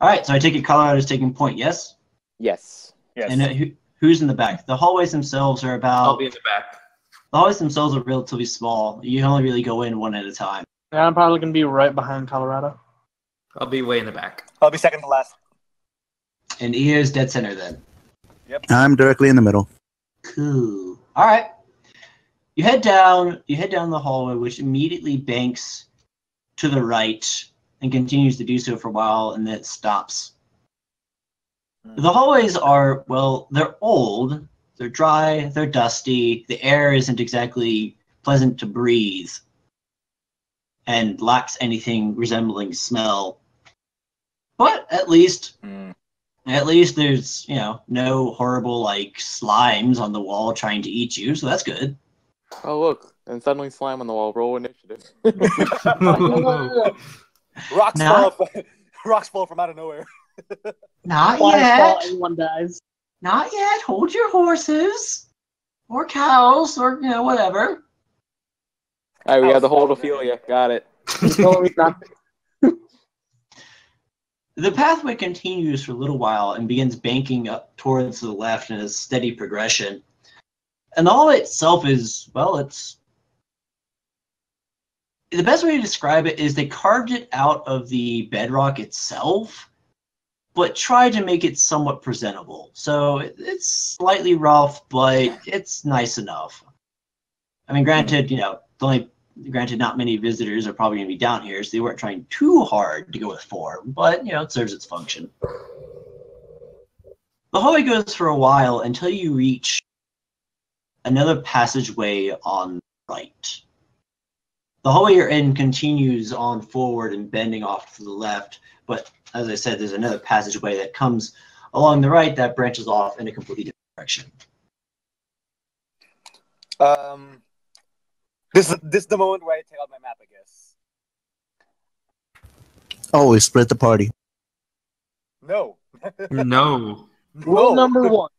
All right, so I take it Colorado's taking point, yes? Yes. Yes. And who's in the back? The hallways themselves are about... I'll be in the back. The hallways themselves are relatively small. You can only really go in one at a time. Yeah, I'm probably going to be right behind Colorado. I'll be way in the back. I'll be second to last. And Io's dead center then. Yep. I'm directly in the middle. Cool. All right. You head down the hallway, which immediately banks to the right and continues to do so for a while, and then it stops. The hallways are, well, they're old, they're dry, they're dusty, the air isn't exactly pleasant to breathe, and lacks anything resembling smell. But at least there's, no horrible, like, slimes on the wall trying to eat you, so that's good. Oh, look. And suddenly slime on the wall. Roll initiative. Rocks fall from out of nowhere. Not Flies yet. fall, everyone dies. Not yet. Hold your horses. Or cows, or, whatever. Alright, we got the hold Ophelia. Got it. The pathway continues for a little while and begins banking up towards the left in a steady progression. And the hallway itself is, well, it's... The best way to describe it is they carved it out of the bedrock itself, but tried to make it somewhat presentable. So it's slightly rough, but it's nice enough. I mean, granted, not many visitors are probably going to be down here, so they weren't trying too hard to go with form, but, it serves its function. The hallway goes for a while until you reach another passageway on the right. The hallway you're in continues on forward and bending off to the left, but as I said, there's another passageway that comes along the right that branches off in a completely different direction. This is the moment where I take out my map, I guess. Always split the party. No. No. Rule number 1,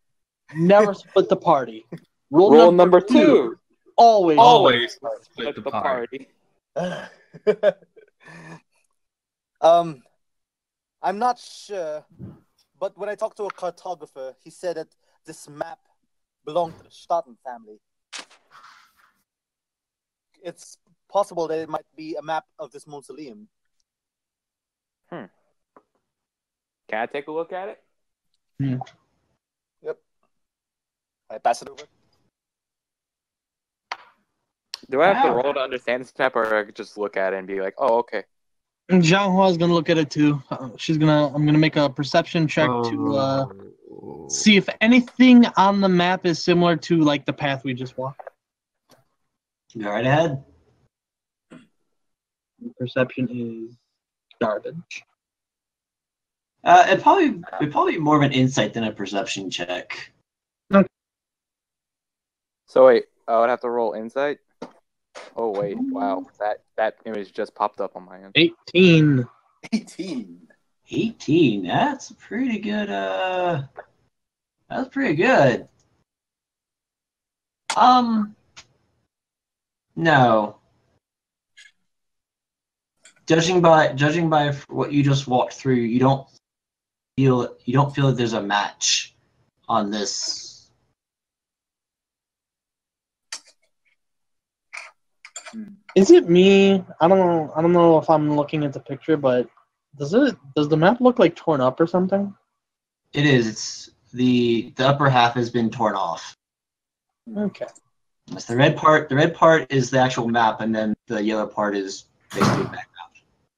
never split the party. Rule number 2, always split the party. I'm not sure, but when I talked to a cartographer, he said that this map belonged to the Staten family. It's possible that it might be a map of this mausoleum. Can I take a look at it? Yep. I pass it over. Do I have to roll to understand this map, or I could just look at it and be like, "Oh, okay"? And Jianhua gonna look at it too. I'm gonna make a perception check to see if anything on the map is similar to like the path we just walked. Go right ahead. Perception is garbage. It'd probably be more of an insight than a perception check. Okay. So wait, I would have to roll insight. Oh wait, wow, that image just popped up on my end. 18. 18. That's pretty good. That's pretty good. No. Judging by what you just walked through, you don't feel that there's a match on this. Is it me? I don't know if I'm looking at the picture, but does the map look like torn up or something? It is. It's the upper half has been torn off. Okay. That's the red part. The red part is the actual map, and then the yellow part is basically background.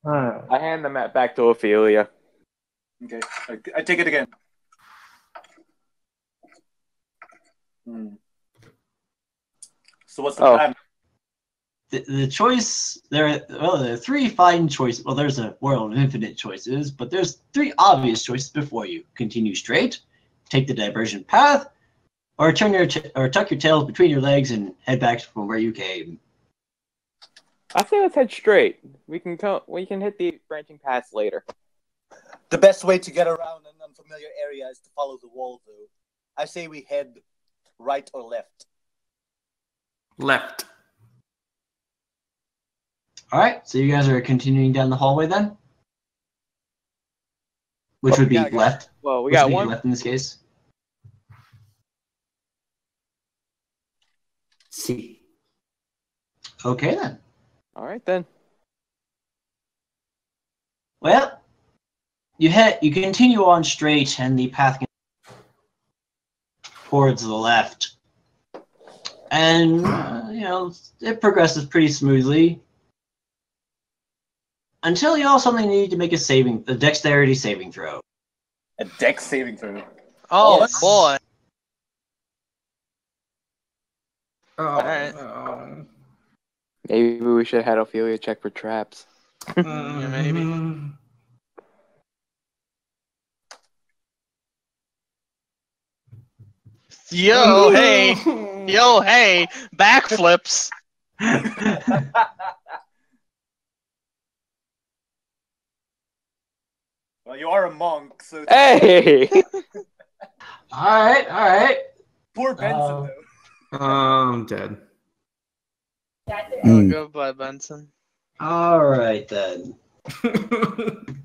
Alright. I hand the map back to Ophelia. Okay, I take it again. So what's the plan? The choice there are three fine choices. Well, there's a world of infinite choices, but there's three obvious choices before you: continue straight, take the diversion path, or tuck your tails between your legs and head back from where you came. I say let's head straight. We can hit the branching paths later. The best way to get around an unfamiliar area is to follow the wall, though. I say we head right or left. Left. All right, so you guys are continuing down the hallway then? which would be got it. left. Well, we Which got would be one. left in this case. See. Okay then. All right then. Well, you continue on straight, and the path towards the left, and it progresses pretty smoothly until you all suddenly need to make a dexterity saving throw. A dex saving throw. Oh Yes. boy. Oh, Alright. no. Maybe we should have Ophelia check for traps. Yeah, maybe. Yo, hey, backflips. Well, you are a monk, so Hey! All right. poor Benson though. I'm dead. Mm. Goodbye, Benson. All right then. I'm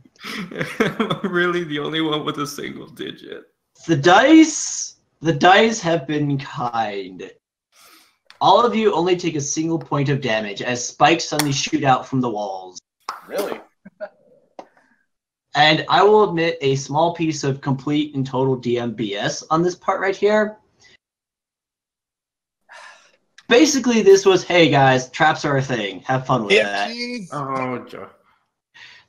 really the only one with a single digit. The dice have been kind. All of you only take a single point of damage as spikes suddenly shoot out from the walls. Really? And I will admit a small piece of complete and total DMBS on this part right here. Basically, this was, hey guys, traps are a thing. Have fun with that. Oh, Joe.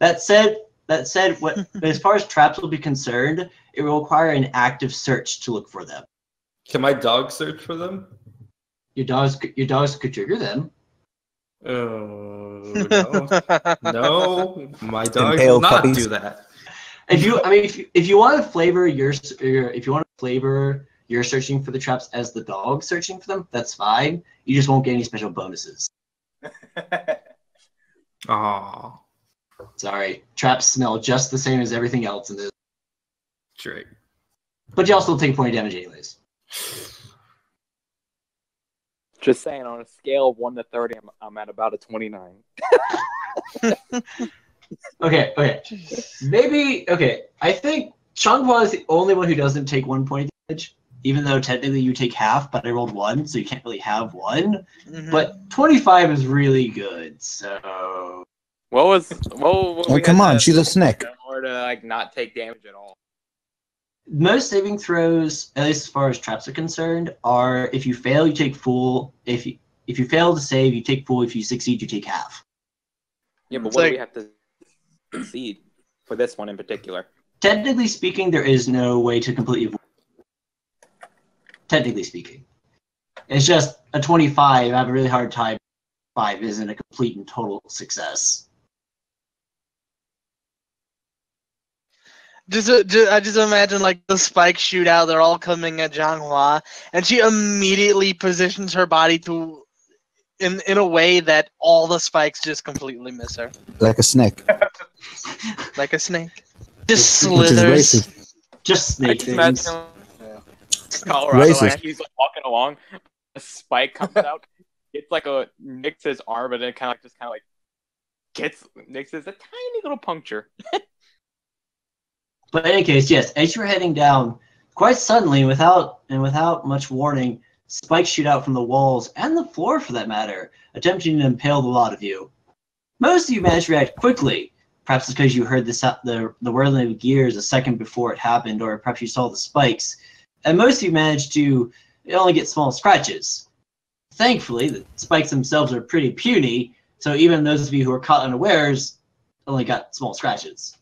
That said, as far as traps will be concerned, it will require an active search to look for them. Can my dog search for them? Your dogs could trigger them. Oh, no. No, my dog Impale will not puppies. do that. If you want to flavor your searching for the traps as the dog searching for them, that's fine. You just won't get any special bonuses. Oh, Sorry, traps smell just the same as everything else in this, Drake. but you also take a point of damage anyways. Just saying, on a scale of 1 to 30, I'm at about a 29. Okay. Maybe, I think Changhua is the only one who doesn't take 1 point of damage, even though technically you take half, but I rolled 1, so you can't really have 1. Mhm. But 25 is really good, so... What Oh, come on, she's a snake. In order to not take damage at all. Most saving throws, at least as far as traps are concerned, are if you fail, you take full. If you fail to save, you take full. If you succeed, you take half. Yeah, but It's what do like- we have to succeed for this one in particular? Technically speaking, there is no way to completely avoid. Technically speaking, it's just a 25. I have a really hard time. 5 isn't a complete and total success. I just imagine the spikes shoot out. They're all coming at Zhanghua, and she immediately positions her body in a way that all the spikes just completely miss her, Like a snake. like a snake. Just Which is slithers. racist. Just I snake just things. imagine Colorado, Racist. he's walking along, a spike comes out, it's nicks his arm, and then nicks a tiny little puncture. But in any case, yes, as you're heading down, quite suddenly, without much warning, spikes shoot out from the walls and the floor, for that matter, attempting to impale the lot of you. Most of you manage to react quickly. Perhaps it's because you heard the whirling of gears a second before it happened, or perhaps you saw the spikes. And most of you managed to only get small scratches. Thankfully, the spikes themselves are pretty puny, so even those of you who are caught unawares only got small scratches.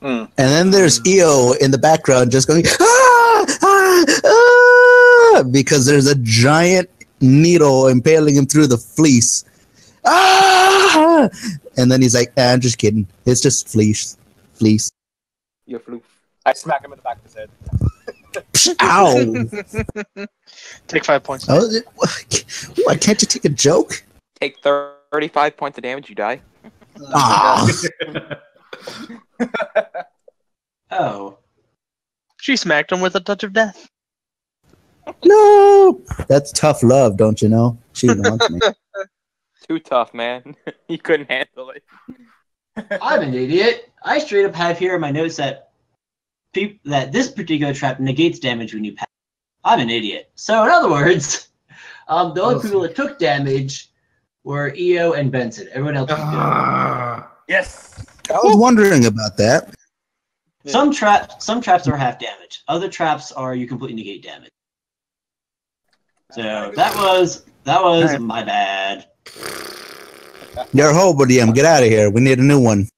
And then there's EO in the background just going, ah, ah, ah, because there's a giant needle impaling him through the fleece. Ah! And then he's like, I'm just kidding. It's just fleece. You flew. I smack him in the back of his head. Ow. Take 5 points. Oh, what, can't you take a joke? Take 35 points of damage, you die. Ah. Oh. She smacked him with a touch of death. No. That's tough love, don't you know? She wants me. Too tough, man. You couldn't handle it. I'm an idiot. I straight up have here in my notes that this particular trap negates damage when you pass. I'm an idiot. So in other words, the only people that took damage were EO and Benson. Everyone else was good. Yes. I was wondering about that. Some traps are half damage. Other traps are you completely negate damage. So that was my bad. You're a hobo, DM. Get out of here. We need a new one.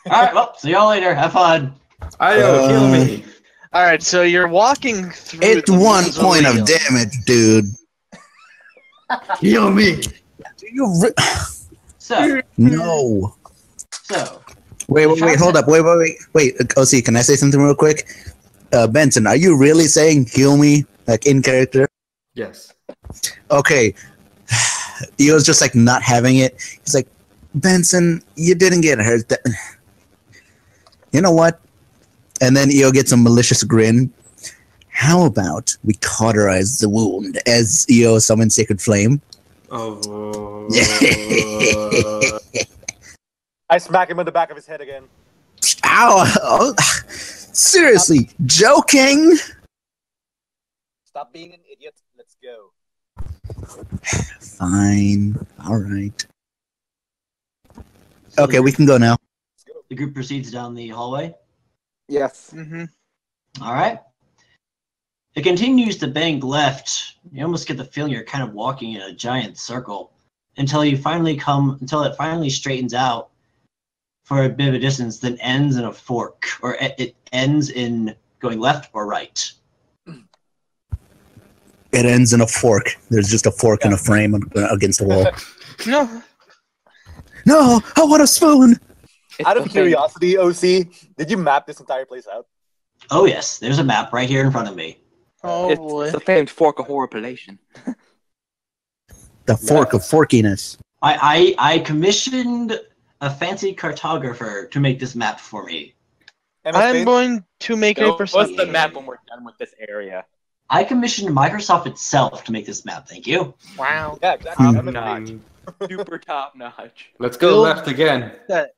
All right, well, see y'all later. Have fun. Ayo, kill me. All right, so you're walking through. It's the 1 point of mausoleum. damage, dude. Kill me. Do you So no. Wait, Hold up. Wait. OC, can I say something real quick? Benson, are you really saying heal me, like in character? Yes. Okay. He was just like not having it. He's like, Benson, you didn't get hurt. You know what? And then EO gets a malicious grin. How about we cauterize the wound as EO summons Sacred Flame? Oh. I smack him in the back of his head again. Ow! Oh, seriously, joking? Stop being an idiot. Let's go. Fine. All right. Okay, we can go now. Let's go. the group proceeds down the hallway. Yes. Mm-hmm. All right. It continues to bank left. You almost get the feeling you're kind of walking in a giant circle until it finally straightens out for a bit of a distance, then ends in a fork, or it ends in going left or right. It ends in a fork. There's just a fork and a frame against the wall. No. No, I want a spoon. Out of curiosity, OC, did you map this entire place out? Oh yes, there's a map right here in front of me. Oh It's boy. the famed fork of horripilation. The fork of forkiness. I commissioned a fancy cartographer to make this map for me. MS I'm Paint? going to make a What's perception. the map when we're done with this area? I commissioned Microsoft itself to make this map. Thank you. Wow. Yeah, exactly. Hmm. MS Notch. Paint. Super top notch. Let's go Bill- left again. That-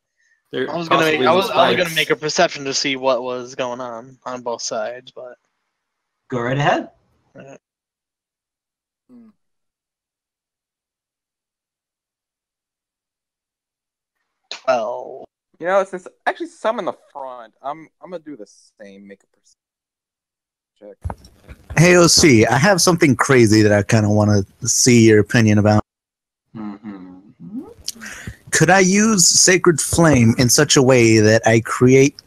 There I was gonna possibly make. I was spikes. gonna make a perception to see what was going on both sides, but Go right ahead. Hmm. 12. You know, since actually some in the front, I'm gonna do the same. Make a perception check. Hey, OC, I have something crazy that I kind of want to see your opinion about. Mm-hmm. Could I use Sacred Flame in such a way that I create,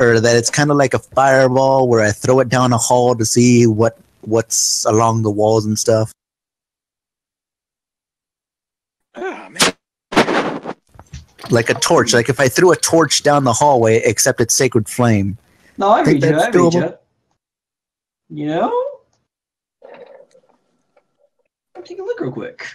or that it's kind of like a fireball where I throw it down a hall to see what's along the walls and stuff? Oh man. Like a torch. Like if I threw a torch down the hallway, except it's Sacred Flame. No, I Think read you. that's I read you. doable? You know? I'll take a look real quick.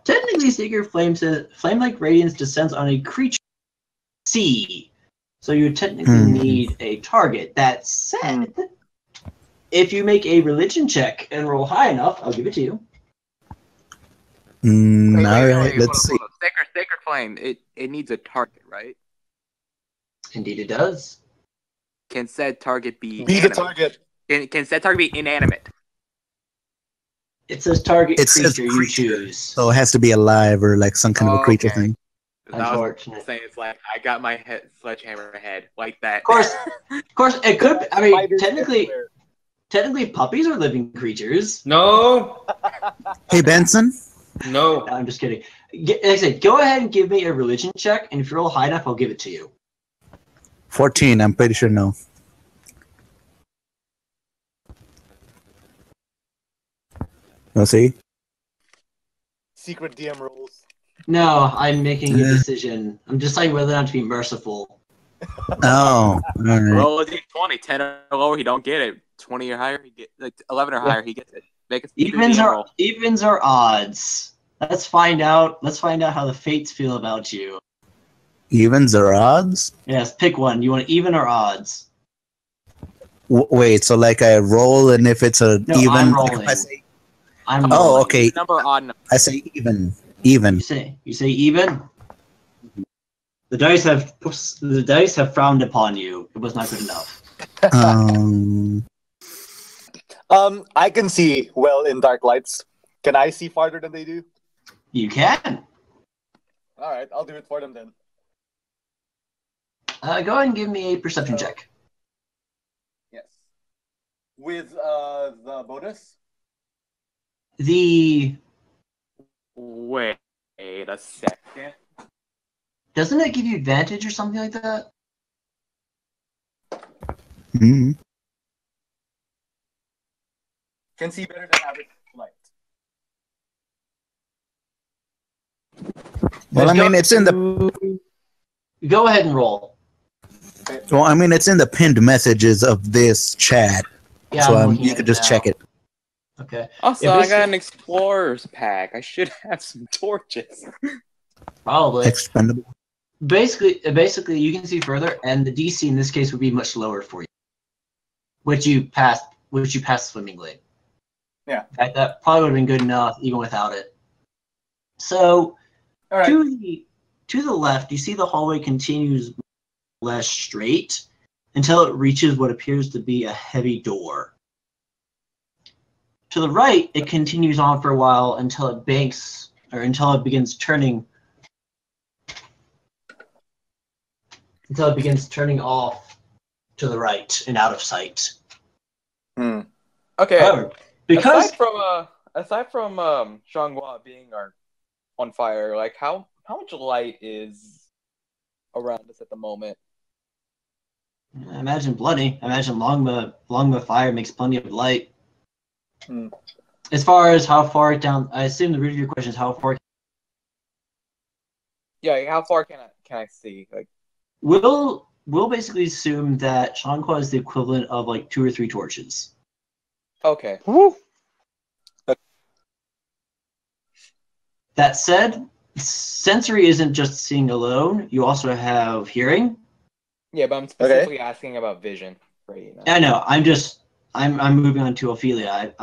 Technically, Sacred Flame says flame-like radiance descends on a creature. C. So you technically need a target. That said, if you make a religion check and roll high enough, I'll give it to you. All right, let's see. hold on. Sacred flame. It needs a target, right? Indeed, it does. Can said target be Be the animate? target. Can said target be inanimate? It says target It says creature you creature. choose. So it has to be alive or like some kind of a creature Okay. thing. 'Cause I was Unfortunate. saying it's like I got my sledgehammer head like that. Of course, it could. I mean, Spiders technically, everywhere. puppies are living creatures. No, Hey, Benson? no. No, I'm just kidding. Like I said, go ahead and give me a religion check, and if you roll high enough, I'll give it to you. 14, I'm pretty sure no. Let's see. Secret DM rules. No, I'm making a decision. I'm deciding whether or not to be merciful. Oh, all right. Roll a d20, 10 or lower, he don't get it. 20 or higher, he get like 11 or higher, he gets it. Make it Evens are odds. Let's find out. Let's find out how the fates feel about you. Evens or odds? Yes, pick one. You want even or odds? Wait, so like I roll, and if it's a No, even, I'm like if rolling. I say, I'm Oh, rolling. okay. Number odd number. I say even. Even. You say even. The dice have frowned upon you. It was not good enough. I can see well in dark lights. Can I see farther than they do? You can. All right, I'll do it for them then. Go ahead and give me a perception check. Yes. With the bonus? The Wait a second. doesn't it give you advantage or something like that? Hmm. Can see better than average light. Well, I mean, it's in the. Go ahead and roll. Well, I mean, it's in the pinned messages of this chat, Yeah, so I'm looking you at could it just now. check it. Okay. Also, Yeah, I got basically- an explorer's pack. I should have some torches. Probably. Expendable. Basically, you can see further, and the DC in this case would be much lower for you, which you passed swimmingly. Yeah. In fact, that probably would have been good enough even without it. So, All right. to the left, you see the hallway continues less straight until it reaches what appears to be a heavy door. To the right, it continues on for a while until it begins turning off to the right and out of sight. Okay. However, because aside from Zhanghua being on fire, like how much light is around us at the moment? I imagine plenty. I imagine along the fire makes plenty of light. As far as how far down, I assume the root of your question is how far. Yeah, how far can I see? Like, We'll basically assume that Shanghua is the equivalent of like 2 or 3 torches. okay. Woo. That said, sensory isn't just seeing alone. You also have hearing. Yeah, but I'm specifically asking about vision right now. I know. I'm moving on to Ophelia.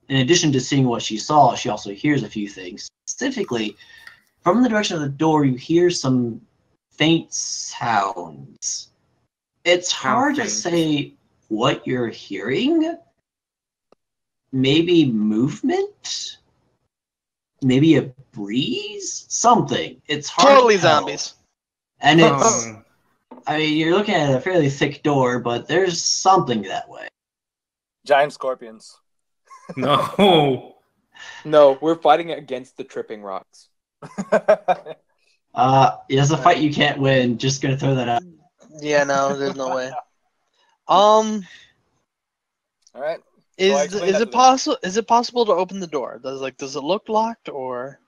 In addition to seeing what she saw, she also hears a few things. Specifically, from the direction of the door, you hear some faint sounds. It's hard to say what you're hearing. Maybe movement? Maybe a breeze? Something. It's hard Totally to tell. zombies. And it's, I mean, you're looking at a fairly thick door, but there's something that way. Giant scorpions. No. No, we're fighting against the tripping rocks. It's a fight you can't win. Just gonna throw that out. Yeah, no, there's no way. All right. So I Is explained that it to them. possible? Is it possible to open the door? Does it look locked or?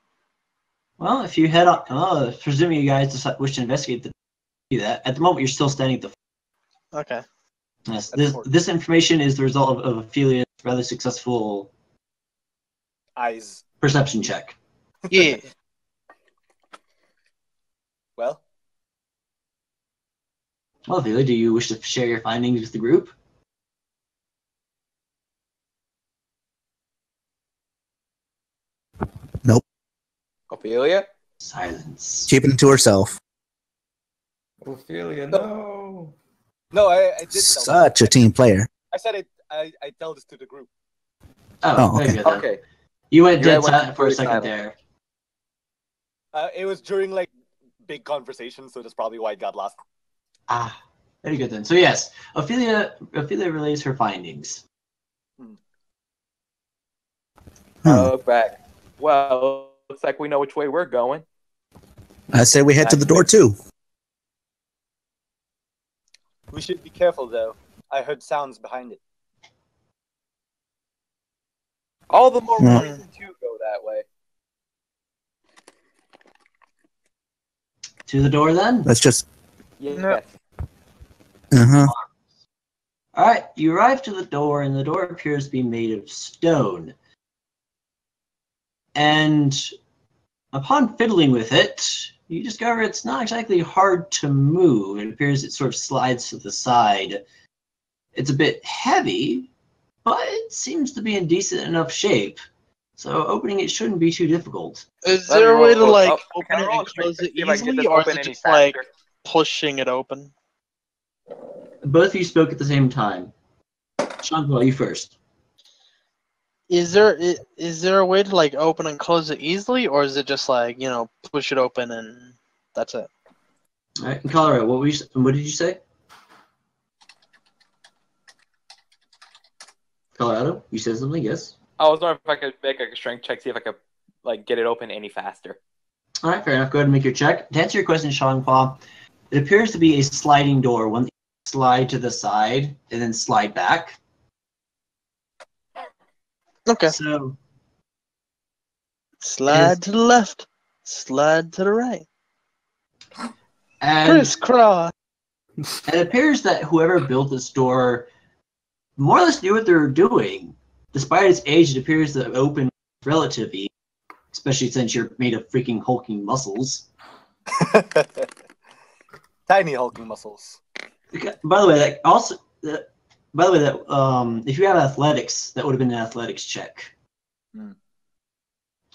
Well, if you head on, presuming you guys wish to investigate do that. At the moment, you're still standing at the. Okay. Yes, this information is the result of Ophelia's rather successful Eyes. perception check. Yeah. Well, Well, Ophelia, do you wish to share your findings with the group? Nope. Ophelia? Silence. Keeping it to herself. Ophelia, no. no, I did tell them. Such a team player. I said I tell this to the group. Oh, okay. very good then. Okay. You went dead went silent for a completely second silent. there. It was during like big conversations, so that's probably why it got lost. Ah, very good then. So yes, Ophelia relays her findings. I look back. Well, looks like we know which way we're going. I say we head to the door too. We should be careful though. I heard sounds behind it. All the more Yeah. reason to go that way. To the door then? Let's just. Yes. Uh-huh. Alright, you arrive to the door, and the door appears to be made of stone. And upon fiddling with it, you discover it's not exactly hard to move. It appears it sort of slides to the side. It's a bit heavy, but it seems to be in decent enough shape. So opening it shouldn't be too difficult. Is Let me there a way to roll- like oh, open can I it roll and a strength close check it to see if I can get easily, this or is open it any just like faster? pushing it open? Both of you spoke at the same time. Sean, you first. Is there a way to like open and close it easily, or is it just like push it open and that's it? All right, in Colorado, what did you say? Colorado, you said something, yes? I was wondering if I could make like a strength check, see if I could like get it open any faster. All right, fair enough. Go ahead and make your check. To answer your question, Sean Paul, it appears to be a sliding door. One slide to the side and then slide back. Okay. So Slide to the left, slide to the right, and crisscross. it appears that whoever built this door more or less knew what they were doing. Despite its age, it appears to open relatively, especially since you're made of freaking hulking muscles. Tiny hulking muscles. By the way, if you have athletics, that would have been an athletics check. Hmm.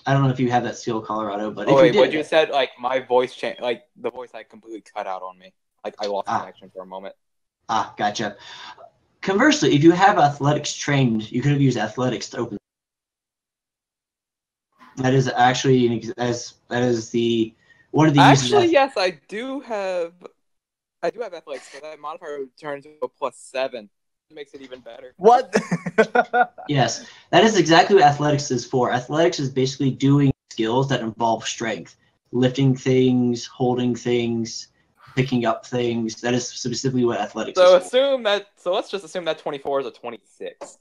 I don't know if you have that skill, Colorado, but Oh if wait, you did, what you said? Like my voice changed. Like the voice like completely cut out on me. Like I lost connection for a moment. Gotcha. Conversely, if you have athletics trained, you could have used athletics to open. That is actually that is the one of the uses. Actually, yes, I do have athletics, but that modifier turns to a +7. It makes it even better. What? Yes, that is exactly what athletics is for. Athletics is basically doing skills that involve strength, lifting things, holding things, picking up things. That is specifically what athletics So is for. let's just assume that 24 is a 26.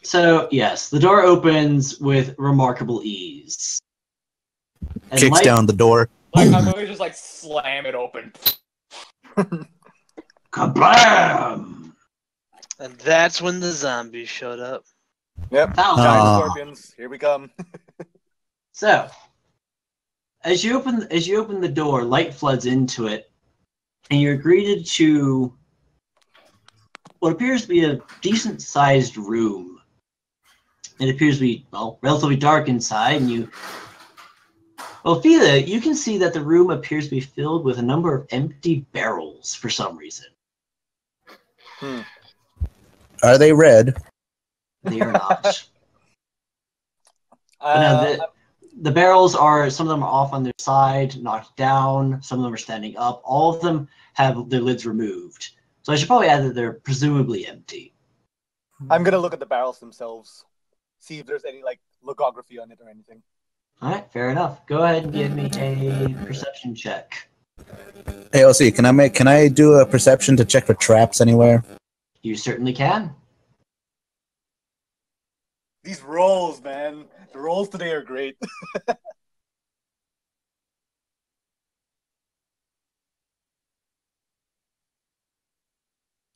So yes, the door opens with remarkable ease. And Kicks down the door. Like I'm going to just like slam it open. Kablam! And that's when the zombies showed up. Yep. Pow. Giant scorpions. Here we come. So, as you open the door, light floods into it, and you're greeted to what appears to be a decent-sized room. It appears to be relatively dark inside, and Fila, you can see that the room appears to be filled with a number of empty barrels for some reason. Are they red? They are not. The barrels some of them are off on their side, knocked down. Some of them are standing up. All of them have their lids removed. So I should probably add that they're presumably empty. I'm gonna look at the barrels themselves, see if there's any like logography on it or anything. All right, fair enough. Go ahead and give me a perception check. Hey, OC, can I do a perception to check for traps anywhere? You certainly can. These rolls, man. The rolls today are great.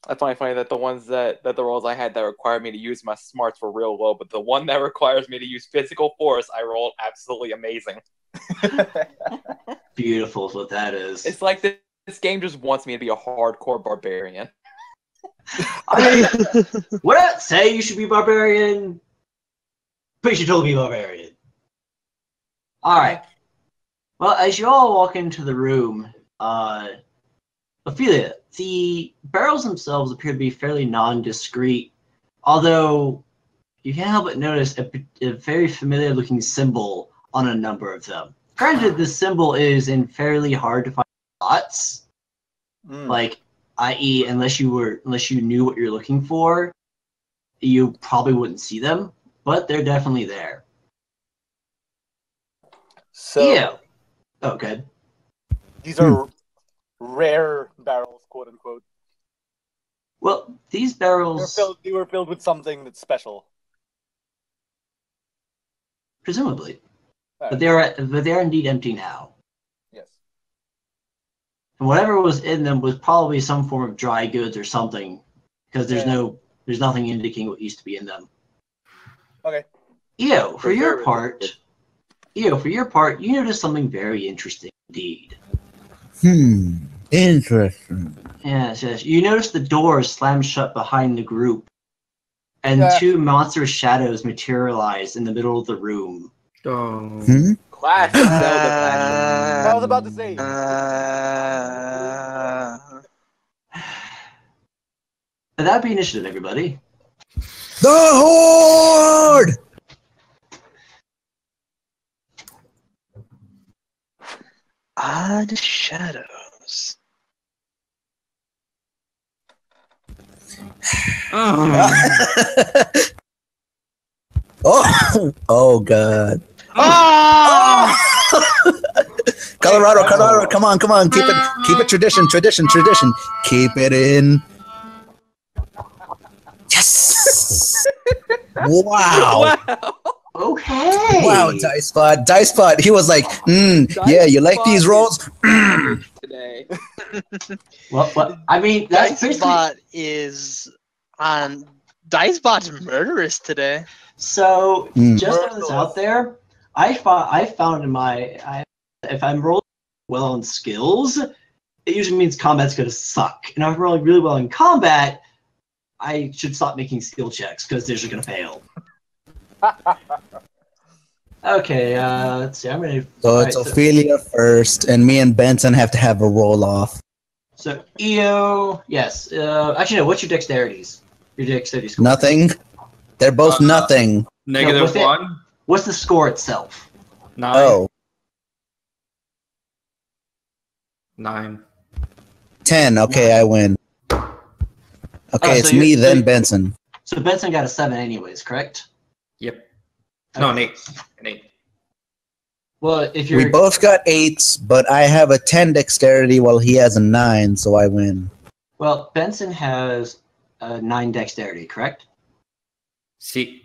I find it funny that the ones that the rolls I had that required me to use my smarts were real low, but the one that requires me to use physical force, I rolled absolutely amazing. Beautiful is what that is. It's like this game just wants me to be a hardcore barbarian. Would I say you should be barbarian? But you should totally be barbarian. Alright. Well, as you all walk into the room, Ophelia, the barrels themselves appear to be fairly nondescript, although you can't help but notice a very familiar looking symbol on a number of them. Granted, this symbol is in fairly hard to find spots, like, i.e., unless you knew what you're looking for, you probably wouldn't see them, but they're definitely there. So Yeah. Oh, good. these are rare barrels, quote unquote. Well, these barrels They were filled with something that's special. presumably, All but right. they are indeed empty now. Yes. And whatever was in them was probably some form of dry goods or something, because there's nothing indicating what used to be in them. Okay. Eo, for your part, you noticed something very interesting indeed. Interesting. Yes. You noticed the doors slammed shut behind the group, and Yeah. 2 monstrous shadows materialize in the middle of the room. Oh. Hmm? Classic Zelda pattern. I was about to say. And that'd be initiative, everybody. The Horde! Odd shadows. Oh, oh God. Oh! Colorado, come on, keep it tradition. Keep it in. Yes. Wow. Okay. Wow, Dice Pot. He was like, yeah, you like these rolls? Today. Well, I mean, that's basically... Dicebot is on... Dicebot's murderous today. So, just throwing this out there, I found in my... if I'm rolling well on skills, it usually means combat's going to suck. And if I'm rolling really well in combat, I should stop making skill checks, because they're just going to fail. Okay, let's see. I'm gonna. So it's Ophelia first, and me and Benson have to have a roll off. So EO, yes. Actually, no. What's your dexterities? Your dexterity score. Nothing. They're both nothing. Negative No, 1. What's the score itself? 9. Oh. 9. 10. Okay, I win. Okay, so it's me, you're- then Benson. So Benson got a 7 anyways, correct? Yep. No, an Okay. 8. An 8. Well, if you're We both got 8s, but I have a 10 dexterity while he has a 9, so I win. well, Benson has a 9 dexterity, correct? See.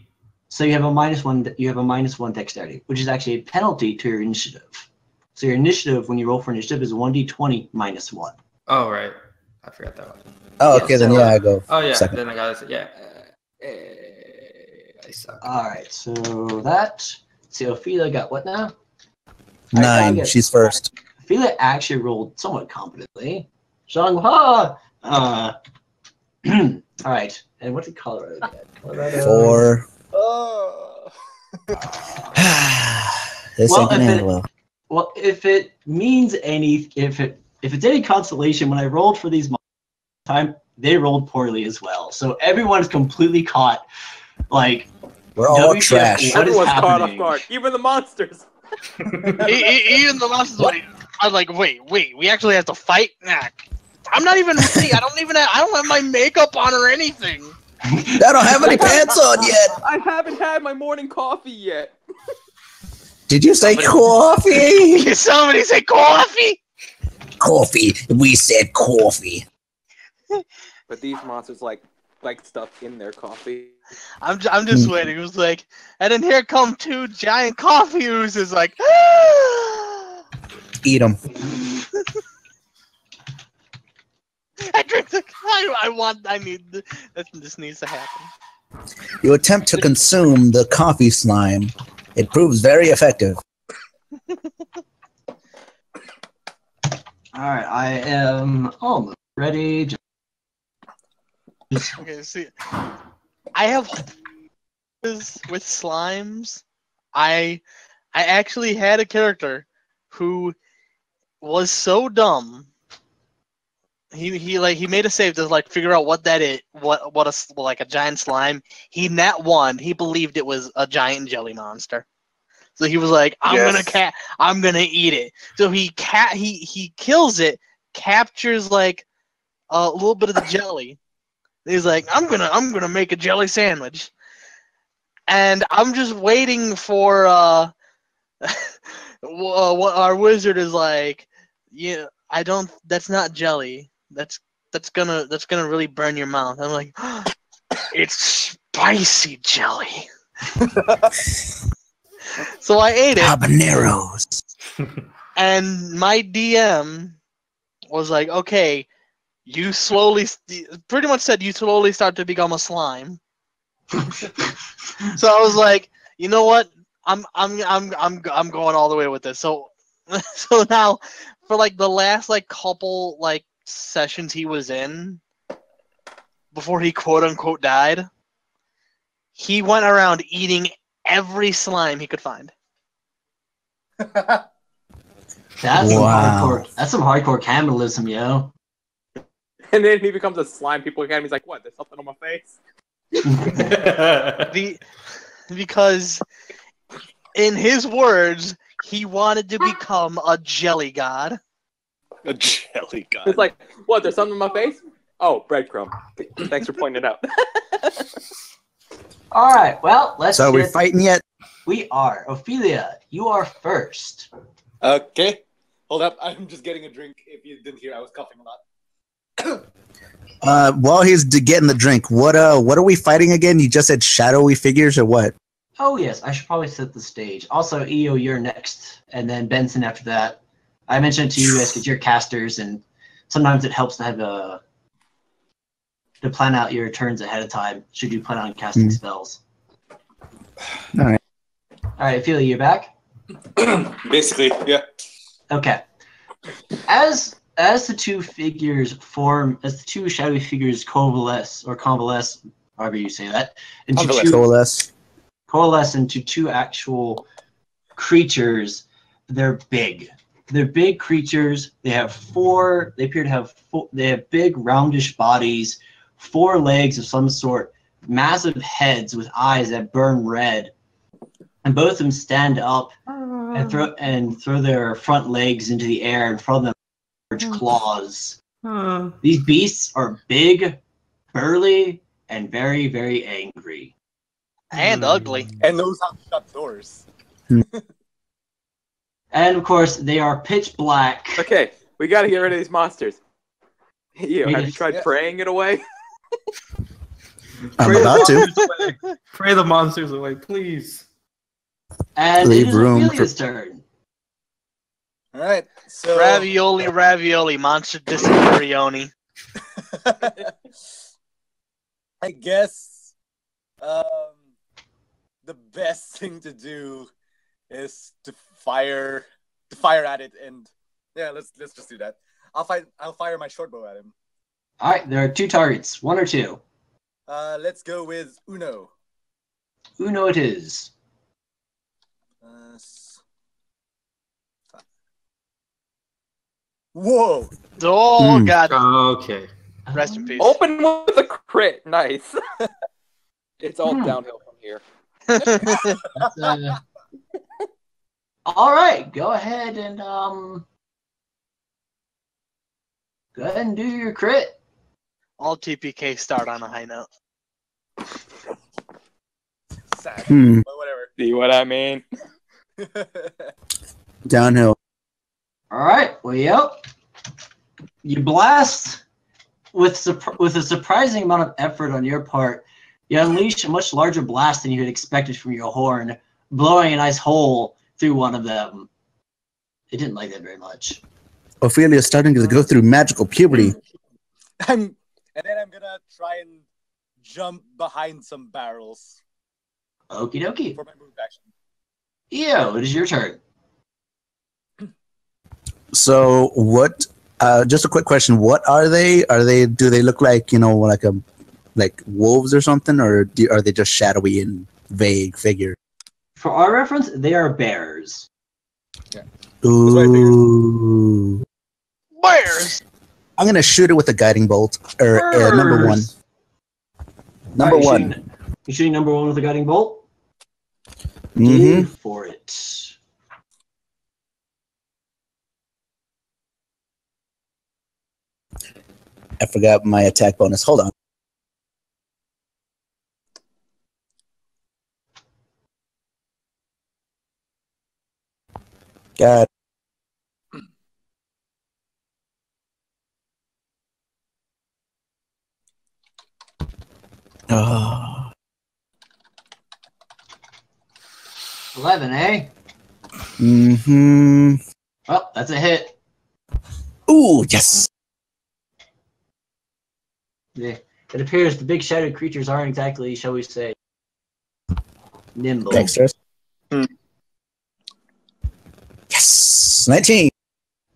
So you have a -1. You have a -1 dexterity, which is actually a penalty to your initiative. So your initiative, when you roll for initiative, is 1d20 -1. Oh, right. I forgot that one. Oh, Yeah, okay, then so- yeah, I go. Oh, yeah. Second. Then I got it. Yeah. I suck. All right, so that. See, Ophelia got what now? 9. guess- She's first. Ophelia actually rolled somewhat competently. Zhanghua! All right, and what did Colorado get? Colorado. 4. Oh. This Well, ain't gonna if end it- well. Well, if it means any, if it's any consolation, when I rolled for these time, they rolled poorly as well. So everyone's completely caught. Like, We're all WTF, trash. what is Everyone's caught off happening? guard. Even the monsters. Even the monsters. I was like, wait, we actually have to fight? Nah. I'm not even ready. I don't have my makeup on or anything. I don't have any pants on yet. I haven't had my morning coffee yet. Did you say coffee? Did somebody say coffee? Coffee. We said coffee. But these monsters like stuff in their coffee. I'm just waiting. It was like, and then here come 2 giant coffee oozes. Like, Eat them. I drink the. I need. This needs to happen. You attempt to consume the coffee slime. It proves very effective. All right, I am almost ready. Okay, see, I have with slimes. I actually had a character who was so dumb. He made a save to like figure out what that is, what a giant slime. He nat 1. He believed it was a giant jelly monster. So he was like, I'm gonna eat it. So he kills it, captures like a little bit of the jelly. He's like, I'm gonna make a jelly sandwich. And I'm just waiting for what our wizard is like. Yeah, that's not jelly. That's gonna really burn your mouth. I'm like, it's spicy jelly. So I ate it. Habaneros. And my DM was like, okay, you pretty much said you slowly start to become a slime. So I was like, you know what? I'm going all the way with this. So now for like the last like couple like sessions he was in before he quote unquote died, he went around eating every slime he could find. That's Wow. some hardcore cannibalism, yo. And then he becomes a slime. People look at him. He's like, "What? There's something on my face." Because, in his words, he wanted to become a jelly god. A jelly god. It's like, "What? There's something on my face." Oh, breadcrumb. Thanks for pointing it out. All right, well, let's. So are we fighting yet? We are. Ophelia, you are first. Okay. Hold up. I'm just getting a drink. If you didn't hear, I was coughing a lot. While he's getting the drink, what are we fighting again? You just said shadowy figures or what? Oh yes, I should probably set the stage. Also, EO, you're next, and then Benson after that. I mentioned it to you guys because you're casters, and sometimes it helps to have to plan out your turns ahead of time. Should you plan on casting spells? All right. All right, Ophelia, you're back. Basically, yeah. Okay. As the two figures form, as the two shadowy figures convalesce, however you say that, coalesce into two actual creatures. They're big. They're big creatures. They have they appear to have they have big roundish bodies, 4 legs of some sort, massive heads with eyes that burn red, and both of them stand up and throw their front legs into the air in front of them. Large claws. These beasts are big, burly, and very, very angry. And ugly. And knows how to shut doors. And of course, they are pitch black. Okay, we got to get rid of these monsters. You, have you tried Yeah. praying it away? I'm about to. Pray the monsters away, please. And Leave it is room Ophelia's turn. All right. So Ravioli, monster disappearioni. I guess the best thing to do is to fire at it, and yeah, let's just do that. I'll fire my short bow at him. All right, there are 2 targets, 1 or 2. Let's go with Uno. Uno it is. Whoa! Oh, God. Okay. Rest in peace. Open with a crit. Nice. It's all downhill from here. All right, go ahead and do your crit. All TPK start on a high note. Sad, Hmm. but whatever. See what I mean? Downhill. All right, well, yep. You blast with a surprising amount of effort on your part. You unleash a much larger blast than you had expected from your horn, blowing a nice hole through one of them. They didn't like that very much. Ophelia's starting to go through magical puberty. And then I'm gonna try and jump behind some barrels Okie dokie. for my move action. Eo, it is your turn. So what? Just a quick question. What are they? Do they look like like wolves or something, or are they just shadowy and vague figure? For our reference, they are bears. Ooh. Bears! I'm gonna shoot it with a guiding bolt or number 1. Number All right, 1. You're shooting number 1 with a guiding bolt? Mm-hmm. Go for it. I forgot my attack bonus. Hold on. God. Oh. 11, eh? Mm-hmm. Well, that's a hit. Ooh, yes. Yeah. It appears the big shadowed creatures aren't exactly, shall we say, nimble. Dexterous. Yes. 19.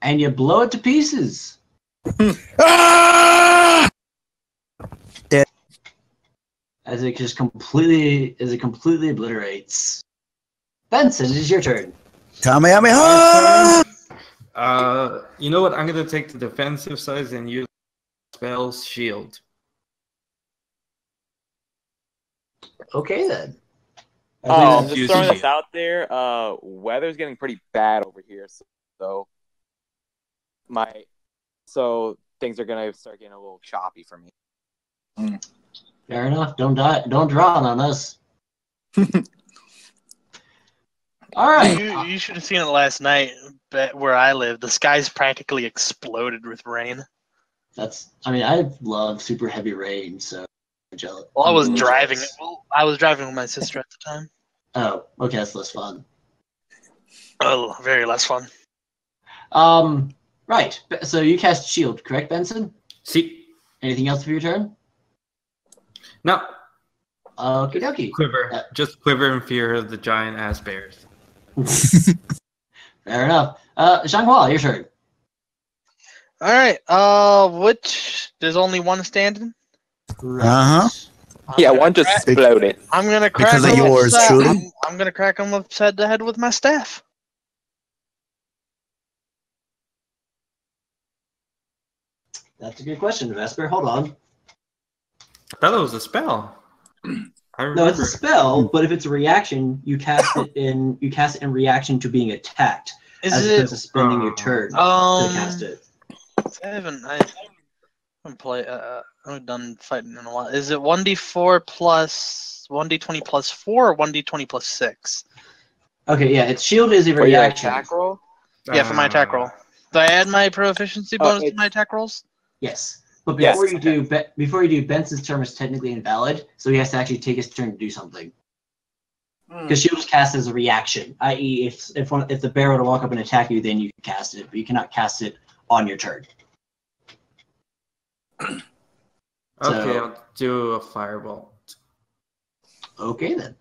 And you blow it to pieces. Ah! As as it completely obliterates. Benson, it is your turn. Kamehameha! You know what? I'm gonna take the defensive side and use spell's shield. Okay then. Oh, Just use throwing this shield. out there. Weather's getting pretty bad over here, so things are gonna start getting a little choppy for me. Fair enough. Don't draw on us. All right. You should have seen it last night. Where I live, the skies practically exploded with rain. I love super heavy rain, so I'm jealous. Well, I was I'm driving. jealous. Well, I was driving with my sister at the time. Oh, okay, that's less fun. Oh, very less fun. Right. So you cast shield, correct, Benson? See, Anything else for your turn? no, Okie dokie. quiver. Just quiver in fear of the giant ass bears. Fair enough. Zhanghua, your turn. All right. Which there's only one standing. Uh-huh. Yeah, one just exploded. I'm gonna crack Because of him yours, upside. truly? I'm gonna crack him upside the head with my staff. That's a good question, Vesper. Hold on. I thought it was a spell. I remember. No, it's a spell, but if it's a reaction, you cast it in reaction to being attacked, as opposed to spending your turn to cast it. I haven't done fighting in a while. Is it 1d4 plus 1d20 plus 4 or 1d20 plus 6? Okay, yeah, its shield is a For your reaction. attack roll? Yeah, for my attack roll. Do I add my proficiency bonus to my attack rolls? Yes, but Yes. before you do, Benson's turn is technically invalid, so he has to actually take his turn to do something. Because shield is cast as a reaction, i.e., if the bear were to walk up and attack you, then you can cast it, but you cannot cast it on your turn. Okay, I'll do a firebolt. Okay then.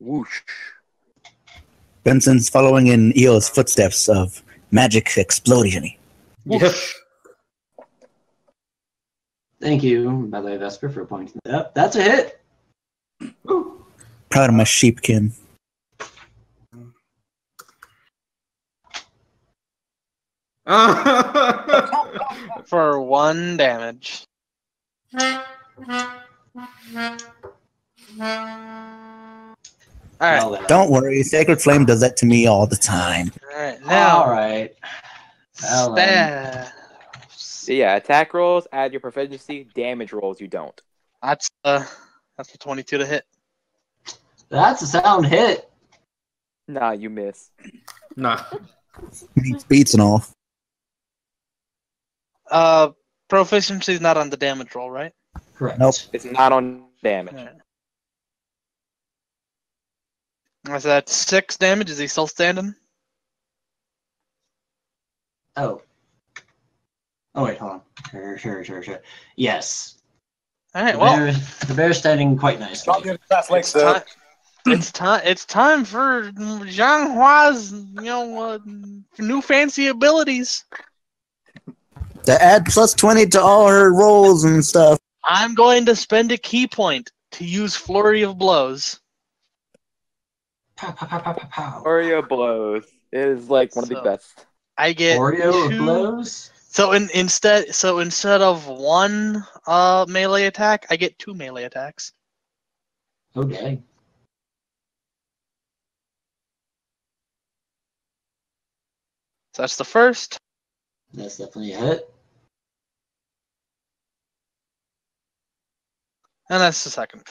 Whoosh. Benson's following in Eo's footsteps of magic explosion. Yep. Thank you, by the way, Vesper, for pointing that out. That's a hit. Proud of my sheepkin. For 1 damage. Alright. Well, then. Don't worry, Sacred Flame does that to me all the time. Alright, now. Alright. Well, then. Yeah, attack rolls, add your proficiency. Damage rolls, you don't. That's a 22 to hit. That's a sound hit. Nah, you miss. Nah. Beats and all. Proficiency is not on the damage roll, right? Correct. Nope. It's not on damage. Is that 6 damage? Is he still standing? Oh. Oh, wait, hold on. Sure. Yes. Alright, well. The bear's standing quite nicely. Not good fast legs, It's though. time. It's time for Zhang Hua's, new fancy abilities. To add plus 20 to all her rolls and stuff. I'm going to spend a key point to use Flurry of Blows. Pow, pow, pow, pow, pow, pow. Oreo blows. It is like one of the So- best. I get Oreo of 2. blows? So instead of 1 melee attack, I get 2 melee attacks. Okay. So that's the first. That's definitely a hit. And that's the second.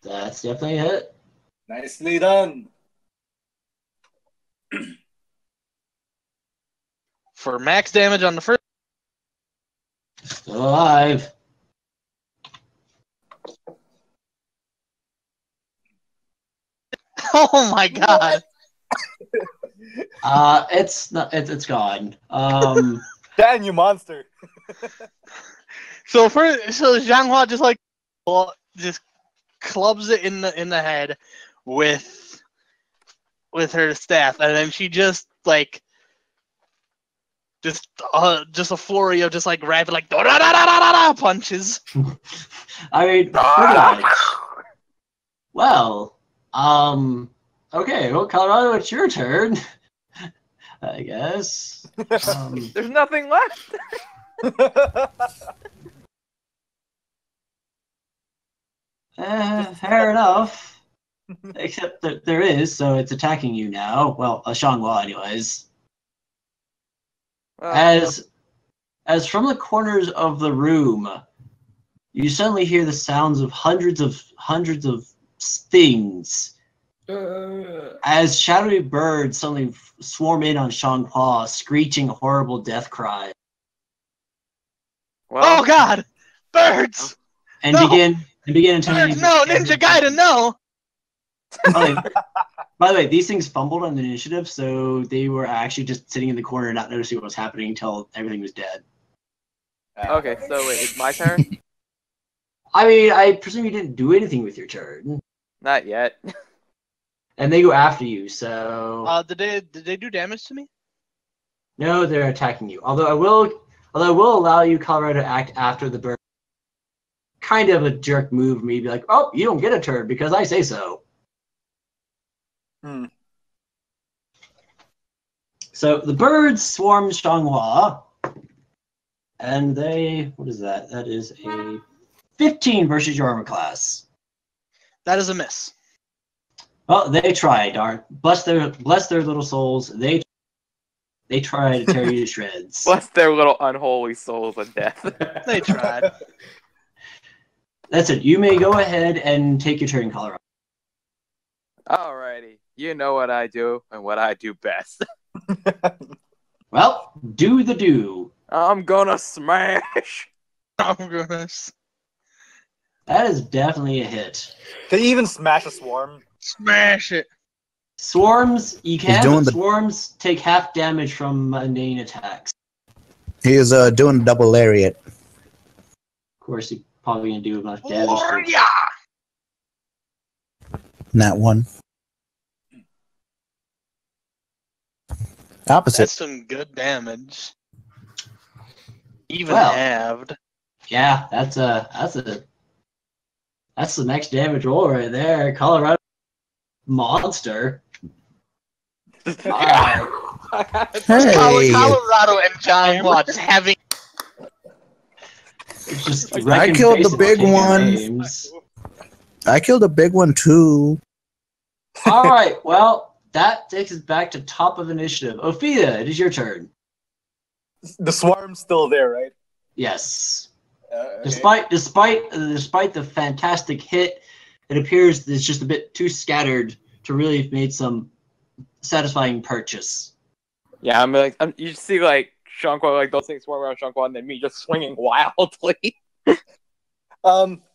That's definitely a hit. Nicely done. For max damage on the first. Still alive. Oh my god. It's not. It's gone. Damn, you monster. So Zhanghua just clubs it in the head with her staff, and then she just Just a flurry of just like rapid like da-da-da-da-da-da punches. I mean, pretty much. Well, okay. Well, Colorado, it's your turn. I guess. There's nothing left. Fair enough. Except that there is, so it's attacking you now. Well, Shangwa, anyways. As from the corners of the room, you suddenly hear the sounds of hundreds of things. As shadowy birds suddenly swarm in on Shangwa, screeching horrible death cries. Oh God! Birds! And No! begin attempting. Birds, no! Ninja Gaiden, no! By the way, these things fumbled on the initiative, so they were actually just sitting in the corner, not noticing what was happening until everything was dead. Okay, so wait, it's my turn? I mean, I presume you didn't do anything with your turn. Not yet. And they go after you, so Did they do damage to me? no, they're attacking you. Although I will allow you, Colorado, to act after the bird. Kind of a jerk move, me be like, oh, you don't get a turn because I say so. So the birds swarm Shanghua, and they, what is that? That is a 15 versus your armor class. That is a miss. Well, they tried, darn. Bless their little souls. They try to tear you to shreds. Bless their little unholy souls of death. They tried. That's it. You may go ahead and take your turn, Colorado. Alrighty. You know what I do and what I do best. Well, do the do. I'm gonna smash. Oh goodness. That is definitely a hit. Can you even smash a swarm? Smash it. Swarms, you can, doing but the- swarms take half damage from mundane attacks. He is doing double lariat. Of course, he's probably going to do enough damage. Not one. Opposite. That's some good damage. Even Well. halved. Yeah, that's the next damage roll right there. Colorado monster. Alright. Hey, Colorado and John Watts having. It's just I killed the big one. Names. I killed a big one too. Alright, well, that takes us back to top of initiative. Ophia, it is your turn. The swarm's still there, right? Yes. Okay. Despite the fantastic hit, it appears it's just a bit too scattered to really have made some satisfying purchase. Yeah, you see like Shankwa, like those things swarm around Shankwa, and then me just swinging wildly.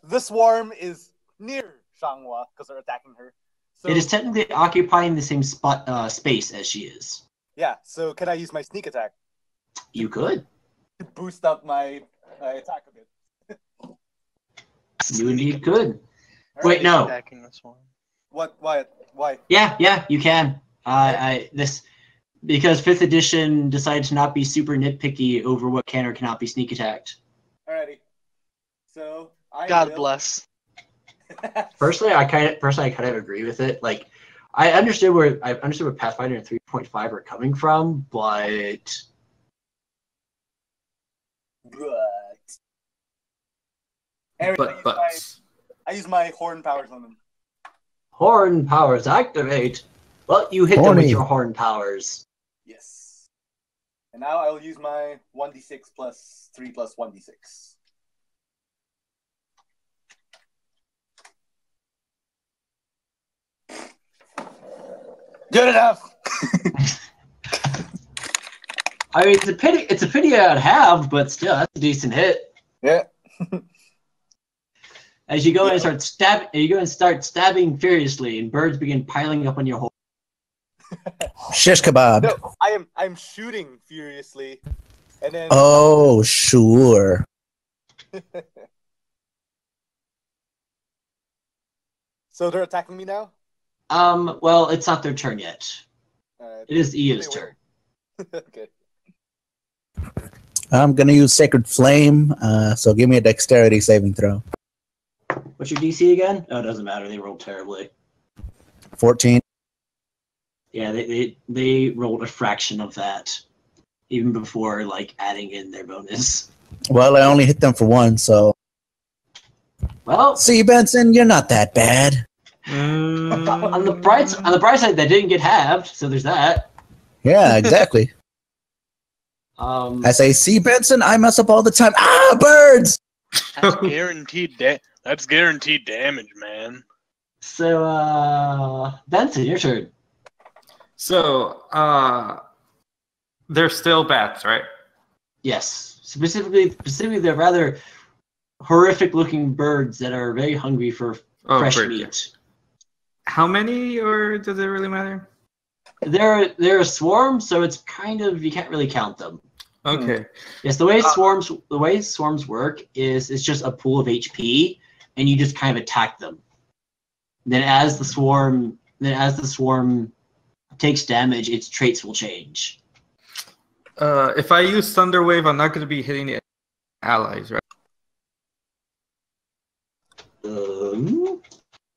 This swarm is near Shanghua because they're attacking her. So, It is technically occupying the same space as she is. yeah. So can I use my sneak attack You could. to boost up my attack a bit? You indeed could. All Wait, right. no. Attacking this one. What? Why? Yeah, you can. Because 5th edition decided to not be super nitpicky over what can or cannot be sneak attacked. Alrighty. So I God will... bless. Personally, I kind of agree with it. Like, I understood where Pathfinder and 3.5 are coming from, but I use my horn powers on them. horn powers activate. Well, you hit them Horny. with your horn powers. Yes. And now I will use my 1d6 plus 3 plus 1d6. Good enough. I mean, it's a pity I'd have, but still, that's a decent hit. Yeah. As you go and start stabbing furiously, and birds begin piling up on your horn. Shish kebab. No, I'm shooting furiously, and then Oh, sure. so they're attacking me now. Well, it's not their turn yet. Alright. It is Ia's They turn. will. Okay. I'm gonna use Sacred Flame. So give me a Dexterity saving throw. What's your DC again? Oh, it doesn't matter. They rolled terribly. 14. Yeah, they rolled a fraction of that, even before like adding in their bonus. Well, I only hit them for one, so. Well, See, Benson, you're not that bad. on the bright side, that didn't get halved, so there's that. Yeah, exactly. I say, see, Benson, I mess up all the time. Ah, birds! That's guaranteed. That's guaranteed damage, man. So, Benson, your turn. So, they're still bats, right? Yes, specifically, they're rather horrific-looking birds that are very hungry for fresh bird, meat. yeah. How many, or does it really matter? They're a swarm, so it's kind of you can't really count them. Okay. Yes, the way swarms work is it's just a pool of HP, and you just kind of attack them. Then as the swarm takes damage, its traits will change. If I use Thunder Wave, I'm not going to be hitting the allies, right?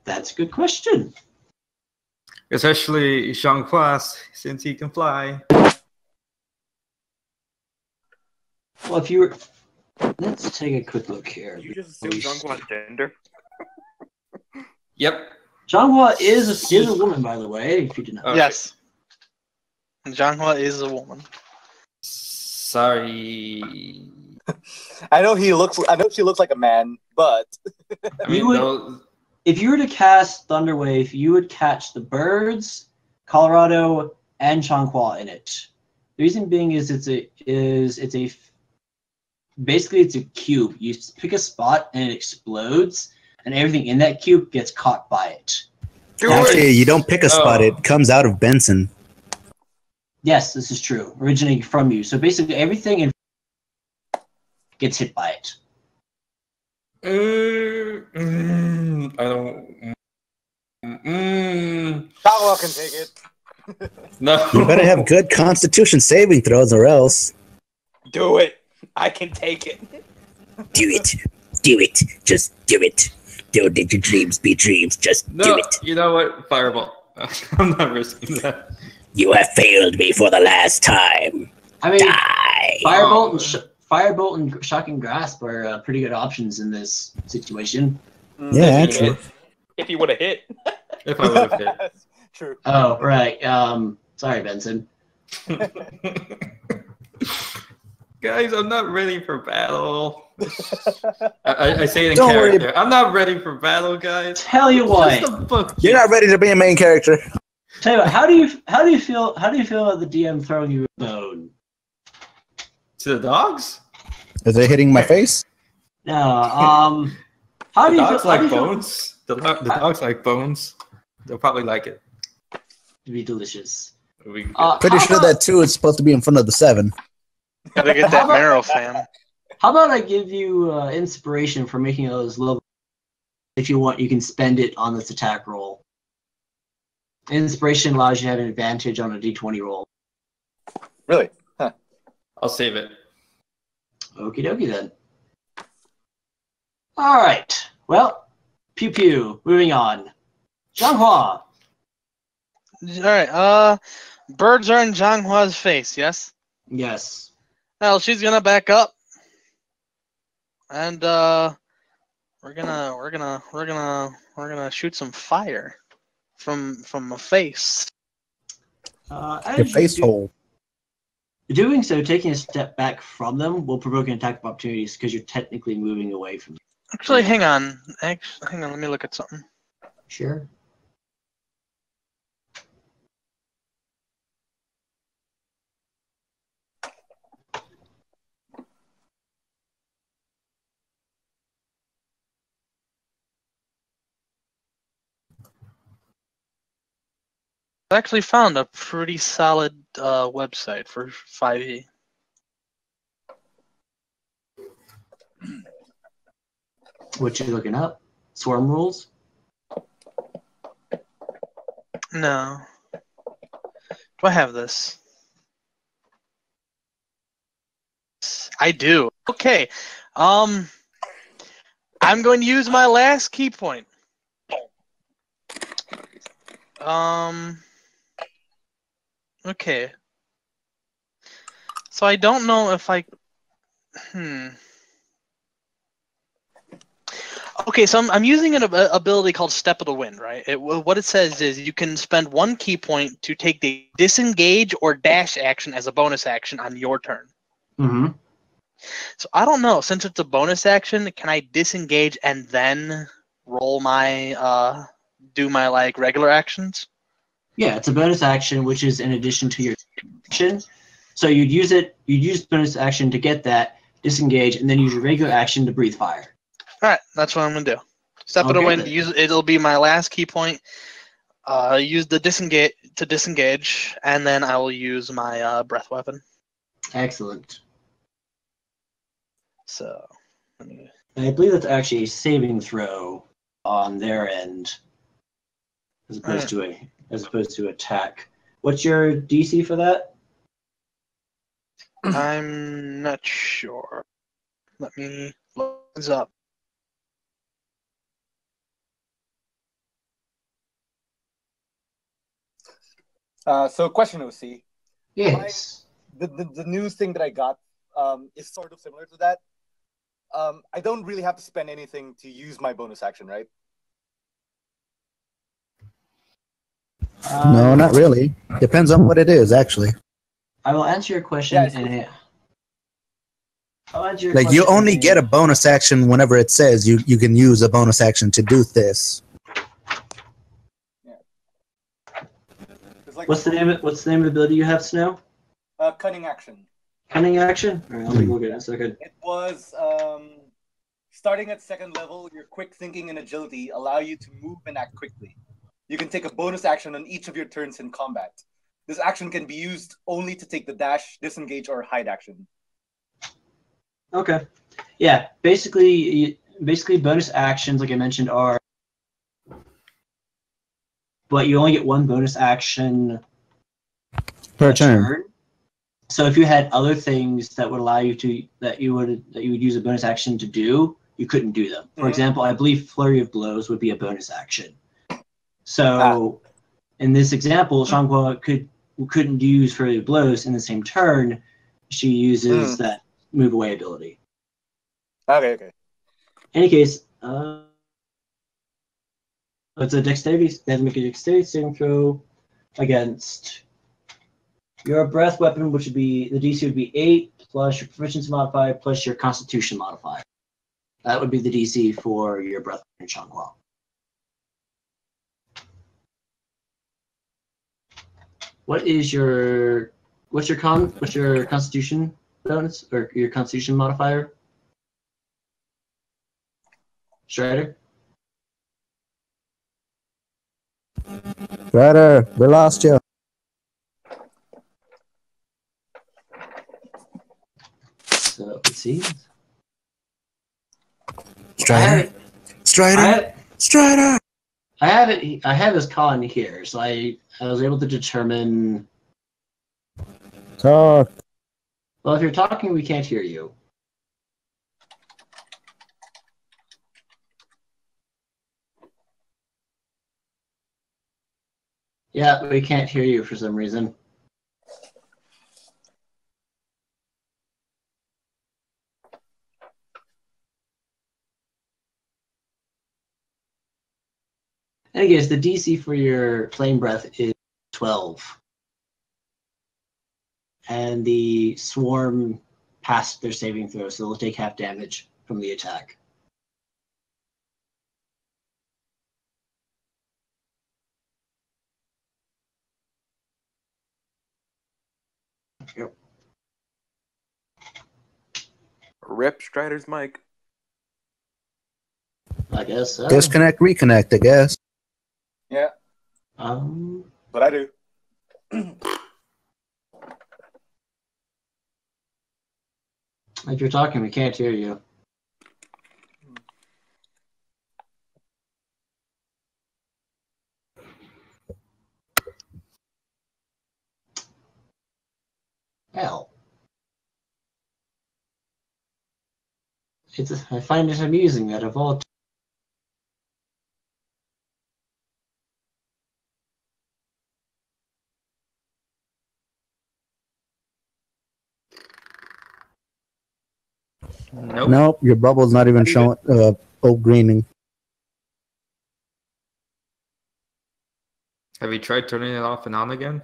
That's a good question. Especially Jean-Claude, since he can fly. Well, if you were, let's take a quick look here. You just assumed Jean-Claude's gender? Yep. Jean-Claude is a woman, by the way. If you did not. Okay. Yes. Jean-Claude is a woman. Sorry. I know she looks like a man, but I mean, If you were to cast Thunderwave, you would catch the birds, Colorado, and Jean-Claude in it. The reason being is basically it's a cube. You pick a spot and it explodes, and everything in that cube gets caught by it. Actually, you don't pick a spot. It comes out of Benson. Yes, this is true. Originating from you. So basically everything gets hit by it. I don't. Tawa can take it. No. You better have good Constitution saving throws, or else. Do it. I can take it. Do it. Do it. Just do it. Don't let your dreams be dreams. Just do it. You know what? Fireball. I'm not risking that. You have failed me for the last time. I mean, Die. Firebolt and Shocking Grasp are pretty good options in this situation. Yeah, true. If you would have hit. If I would have hit. True. Oh, right. Sorry, Benson. Guys, I'm not ready for battle. I say it in Don't worry. character. I'm not ready for battle, guys. Tell you what. Just a book. You're not ready to be a main character. Tell you what. How do you feel about the DM throwing you a bone? To the dogs? Is it hitting my face? No. How do The you dogs feel? like bones. The dogs like bones. They'll probably like it. To be delicious. We Pretty sure that 2 is supposed to be in front of the 7. Gotta get that marrow, fam. How about I give you inspiration for making those levels? If you want, you can spend it on this attack roll. Inspiration allows you to have an advantage on a d20 roll. Really? Huh. I'll save it. Okie dokie then. All right. Well, pew pew. Moving on. Zhanghua. All right. Birds are in Zhanghua's face. Yes. Yes. Well, she's gonna back up, and we're gonna shoot some fire from a face. Your face hole. Doing so, taking a step back from them, will provoke an attack of opportunities because you're technically moving away from them. Actually, hang on. Hang on. Let me look at something. Sure. I actually found a pretty solid website for 5e. What you looking up? Swarm rules? No. Do I have this? I do. Okay. I'm going to use my last key point. Okay. So I don't know if I. Okay, so I'm using an ability called Step of the Wind, right? What it says is you can spend 1 key point to take the disengage or dash action as a bonus action on your turn. Mm-hmm. So I don't know. Since it's a bonus action, can I disengage and then roll my do my like regular actions? Yeah, it's a bonus action, which is in addition to your action. So you'd use bonus action to get that, disengage, and then use your regular action to breathe fire. All right, that's what I'm gonna do. Step of the Okay, Wind. then. It'll be my last key point. Use the disengage, and then I will use my breath weapon. Excellent. So, let me... I believe that's actually a saving throw on their end, as opposed to attack. What's your DC for that? I'm not sure. Let me look this up. So question, OC. Yes. The new thing that I got is sort of similar to that. I don't really have to spend anything to use my bonus action, right? No, not really. Depends on what it is, actually. I will answer your question Like, you only get a bonus action whenever it says you can use a bonus action to do this. Yeah. Like, What's the name of the ability you have, Snow? Cunning action. Cunning action? All right, let me look at it in a second. It was starting at 2nd level, your quick thinking and agility allow you to move and act quickly. You can take a bonus action on each of your turns in combat. This action can be used only to take the dash, disengage, or hide action. Okay. Yeah, basically bonus actions, like I mentioned, are, but you only get 1 bonus action Per turn. So if you had other things that would allow you to that you would use a bonus action to do, you couldn't do them. For example, I believe Flurry of Blows would be a bonus action. So in this example, Shanghua couldn't use Flurry of Blows in the same turn. She uses that move away ability. Okay. In any case, it's a dexterity. They have to make a dexterity saving throw against your breath weapon, which would be the DC would be 8 plus your proficiency modifier plus your Constitution modifier. That would be the DC for your breath weapon, Shanghua. What's your Constitution bonus or your Constitution modifier? Strider? Strider, we lost you. So let's see. Strider. I have his con here, so I was able to determine. Talk. Well, if you're talking, we can't hear you. Yeah, we can't hear you for some reason. Anyways, the DC for your flame breath is 12. And the swarm passed their saving throw, so they'll take half damage from the attack. Yep. Rip Strider's mic. I guess so. Disconnect, reconnect, I guess. Yeah. But I do. If you're talking, we can't hear you. Hell. I find it amusing that of all Nope. Nope, your bubble's not even showing. Greening. Have you tried turning it off and on again?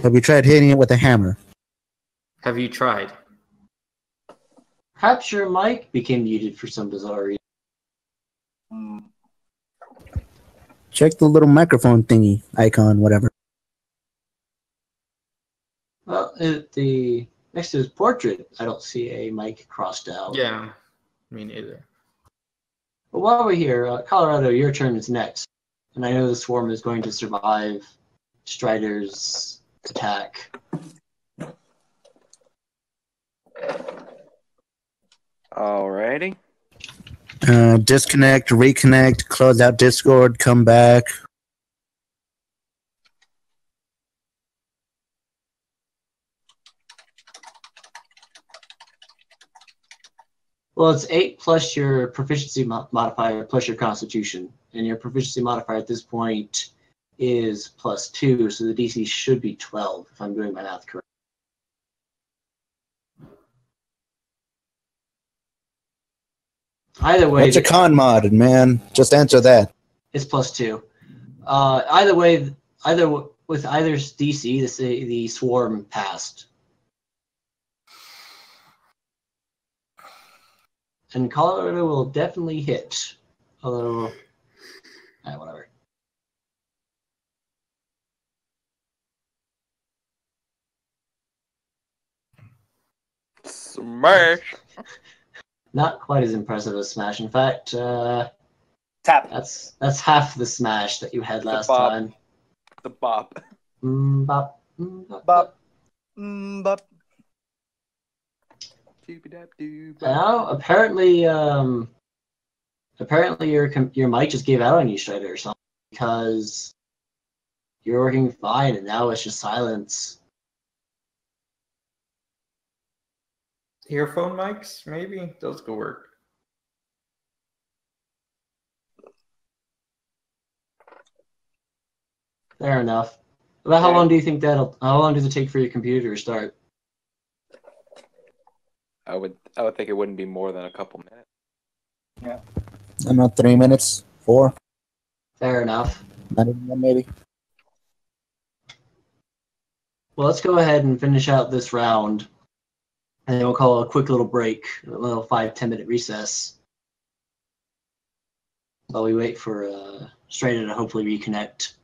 Have you tried hitting it with a hammer? Have you tried? perhaps your mic became muted for some bizarre reason. Hmm. Check the little microphone thingy icon, whatever. Well, the next to his portrait, I don't see a mic crossed out. Yeah, me neither. But while we're here, Colorado, your turn is next. And I know the swarm is going to survive Strider's attack. Alrighty. Disconnect, reconnect, close out Discord, come back. Well, it's 8 plus your proficiency modifier plus your constitution. And your proficiency modifier at this point is +2, so the DC should be 12, if I'm doing my math correct. Either way, What's a con mod, man? Just answer that. it's +2. Either way, with either's DC, the swarm passed. And Colorado will definitely hit. Although, whatever. Smash. Not quite as impressive as Smash. In fact, Tap. that's half the Smash that you had last bop. time. The bop. Bop, Bop. bop. Bop. Now, apparently your mic just gave out on you, Strider, or something, because you're working fine, and now it's just silence. Earphone mics, maybe? Those could work. Fair enough. About how Yeah. long do you think how long does it take for your computer to start? I would think it wouldn't be more than a couple minutes. I don't know, 3 minutes, 4, Fair enough. not even that, maybe. Well, let's go ahead and finish out this round. And then we'll call a quick little break, a little 5-10 minute recess. While we wait for Strider to hopefully reconnect.